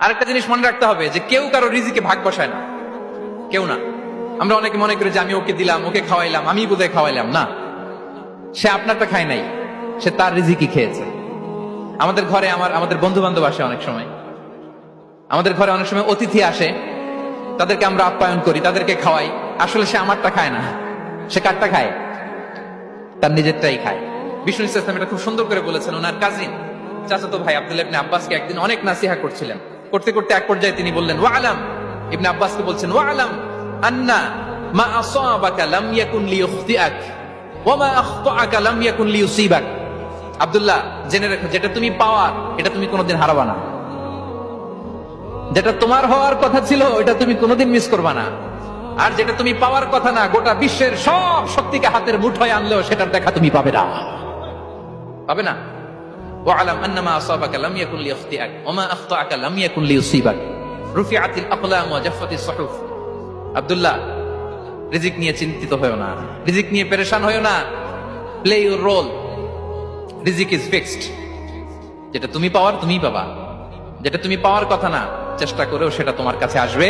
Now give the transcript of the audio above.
আরেকটা জিনিস মনে রাখতে হবে যে কেউ কারো রিজিকে ভাগ বসায় না, কেউ না। আমরা অনেকে মনে করি যে আমি ওকে দিলাম, ওকে খাওয়াইলাম, আমি বোধহয় খাওয়াইলাম। না, সে আপনারটা খায় নাই, সে তার রিজিকই খেয়েছে। আমাদের ঘরে আমাদের বন্ধু বান্ধব আসে অনেক সময়, আমাদের ঘরে অনেক সময় অতিথি আসে, তাদেরকে আমরা আপ্যায়ন করি, তাদেরকে খাওয়াই। আসলে সে আমারটা খায় না, সে কারটা খায়? তার নিজেরটাই খায়। বিষ্ণু ইসলাম এটা খুব সুন্দর করে বলেছেন। ওনার কাজিন চাচাতো ভাই আব্দুল্লাহ ইবনে আব্বাসকে একদিন অনেক নাসিহা করছিলেন। করতে করতে এক পর্যায়ে তিনি বললেন, ওয়া আলাম, ইবনে আব্বাসকে বলছেন, ওয়া আলাম আন্না মা আসাবাকা লাম ইয়াকুন লিইখতিআক ওয়া মা আখতাআকা লাম ইয়াকুন লিইউসিবাক। আব্দুল্লাহ, জেনে রাখো, যেটা তুমি পাওয়ার এটা তুমি কোনোদিন হারাবা না। যেটা তোমার হওয়ার কথা ছিল ওটা তুমি কোনোদিন মিস করবা না। আর যেটা তুমি পাওয়ার কথা না, গোটা বিশ্বের সব শক্তিকে হাতের মুঠোয় আনলেও সেটার দেখা তুমি পাবে না, পাবে না। ওয়ালাম আন্নামা আসাবাকা লাম ইয়াকুন লিইখতিআক ওয়া মা আখতাআকা লাম ইয়াকুন লিইউসিবাক রুফিআতিল আকলাম ওয়া জাফফাতিস সুহুফ। আব্দুল্লাহ, রিজিক নিয়ে চিন্তিত হয়ো না, রিজিক নিয়ে পেরেশান হয়ো না। প্লে ইউর রোল, রিজিক ইজ ফিক্সড। যেটা তুমি পাওয়ার তুমিই পাবা, যেটা তুমি পাওয়ার কথা না চেষ্টা করেও সেটা তোমার কাছে আসবে